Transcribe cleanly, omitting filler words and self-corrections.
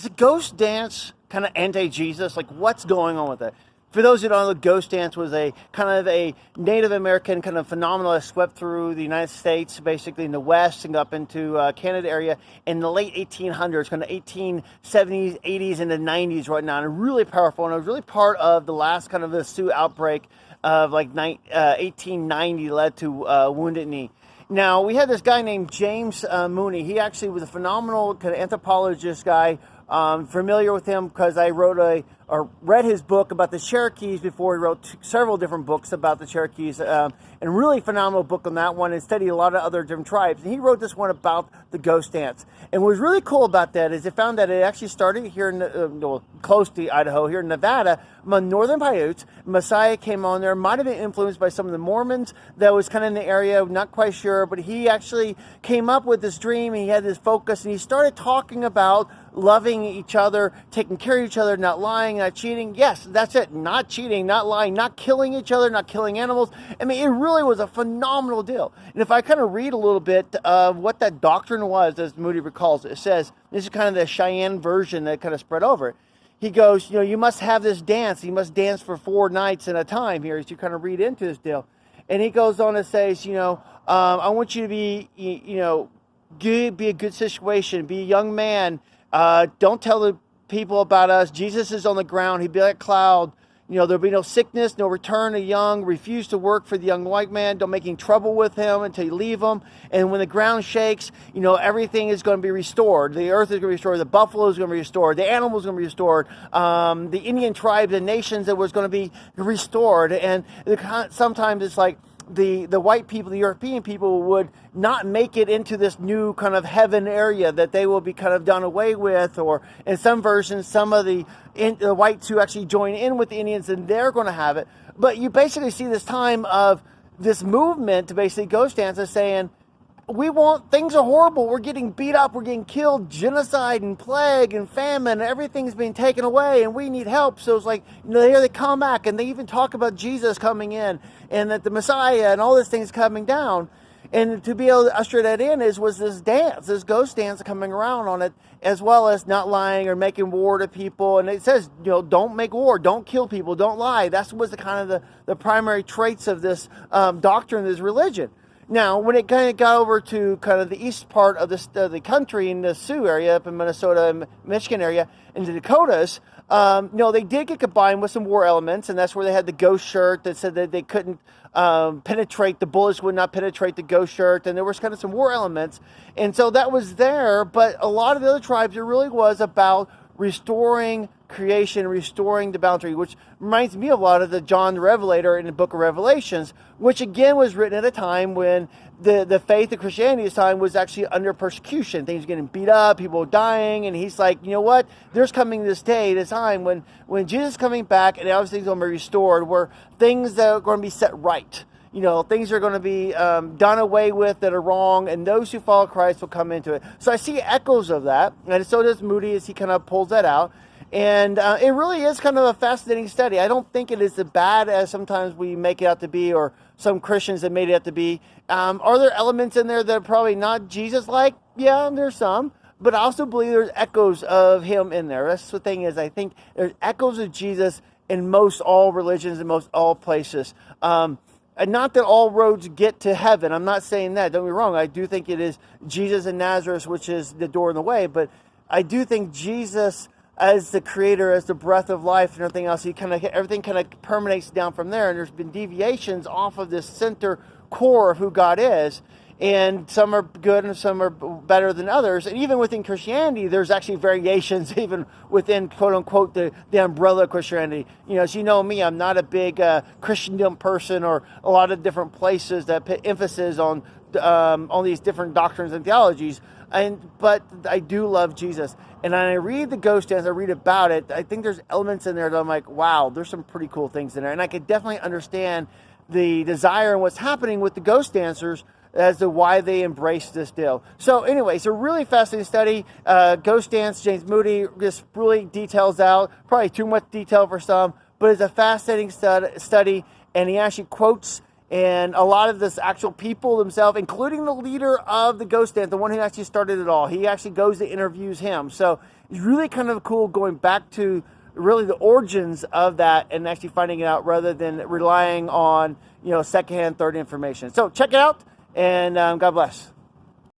is a ghost dance kind of anti-Jesus? Like, what's going on with it? For those who don't know, the ghost dance was a kind of a Native American kind of phenomenon that swept through the United States, basically in the West and up into Canada area in the late 1800s, kind of 1870s, 80s, and the 90s right now. And really powerful. And it was really part of the last kind of the Sioux outbreak of like 1890 led to Wounded Knee. Now, we had this guy named James Mooney. He actually was a phenomenal kind of anthropologist guy. Familiar with him because I read his book about the Cherokees before. He wrote several different books about the Cherokees, and really phenomenal book on that one, and studied a lot of other different tribes. And he wrote this one about the ghost dance. And what was really cool about that is it found that it actually started here in close to Idaho, here in Nevada, among northern Paiutes. Messiah came on there, might have been influenced by some of the Mormons that was kind of in the area, not quite sure, but he actually came up with this dream, and he had this focus, and he started talking about loving each other, taking care of each other, not lying, not cheating. Yes, that's it. Not cheating, not lying, not killing each other, not killing animals. I mean, it really was a phenomenal deal. And if I kind of read a little bit of what that doctrine was, as Moody recalls, it says, this is kind of the Cheyenne version that kind of spread over it. He goes, you must have this dance. You must dance for 4 nights at a time here as you kind of read into this deal. And he goes on to say, I want you to be, good, be a good situation, be a young man. Don't tell the people about us. Jesus is on the ground. He'd be like a cloud. There'll be no sickness, no return of young. Refuse to work for the young white man. Don't make any trouble with him until you leave him. And when the ground shakes, everything is going to be restored. The earth is going to be restored. The buffalo is going to be restored. The animals are going to be restored. The Indian tribes and nations that was going to be restored. And sometimes it's like, the white people, the European people would not make it into this new kind of heaven area, that they will be kind of done away with, or in some versions, some of the whites who actually join in with the Indians, and they're going to have it. But you basically see this time of this movement to basically ghost dances saying, things are horrible. We're getting beat up. We're getting killed. Genocide and plague and famine. Everything's being taken away, and we need help. So it's like, here they come back, and they even talk about Jesus coming in, and that the Messiah and all these things coming down. And to be able to usher that in was this dance, this ghost dance coming around on it, as well as not lying or making war to people. And it says, don't make war, don't kill people, don't lie. That was the kind of the primary traits of this doctrine, this religion. Now, when it kind of got over to kind of the east part of the country, in the Sioux area, up in Minnesota and Michigan area, in the Dakotas, they did get combined with some war elements, and that's where they had the ghost shirt that said that they couldn't penetrate, the bullets would not penetrate the ghost shirt, and there was kind of some war elements. And so that was there, but a lot of the other tribes, it really was about restoring creation, restoring the boundary, which reminds me a lot of the John the Revelator in the book of Revelations, which again was written at a time when the faith of Christianity at this time was actually under persecution. Things were getting beat up, people were dying, and he's like, you know what? There's coming this day, this time when Jesus is coming back and everything's going to be restored, where things that are going to be set right. Things are going to be done away with that are wrong, and those who follow Christ will come into it. So I see echoes of that, and so does Moody as he kind of pulls that out. And it really is kind of a fascinating study. I don't think it is as bad as sometimes we make it out to be, or some Christians have made it out to be. Are there elements in there that are probably not Jesus-like? Yeah, there's some. But I also believe there's echoes of him in there. That's the thing is, I think there's echoes of Jesus in most all religions, in most all places. And not that all roads get to heaven. I'm not saying that. Don't get me wrong. I do think it is Jesus in Nazareth, which is the door and the way. But I do think Jesus, as the creator, as the breath of life and everything else, everything kind of permeates down from there. And there's been deviations off of this center core of who God is. And some are good and some are better than others. And even within Christianity, there's actually variations even within, quote unquote, the umbrella of Christianity. As you know me, I'm not a big Christendom person, or a lot of different places that put emphasis on these different doctrines and theologies. But I do love Jesus. And when I read the ghost dance, I read about it, I think there's elements in there that I'm like, wow, there's some pretty cool things in there. And I could definitely understand the desire and what's happening with the ghost dancers as to why they embrace this deal. So anyway, it's a really fascinating study. Ghost Dance, James Mooney just really details out, probably too much detail for some, but it's a fascinating study, and he actually quotes and a lot of this actual people themselves, including the leader of the ghost dance, the one who actually started it all. He actually goes to interviews him. So It's really kind of cool going back to really the origins of that and actually finding it out rather than relying on, secondhand, third information. So check it out, and God bless.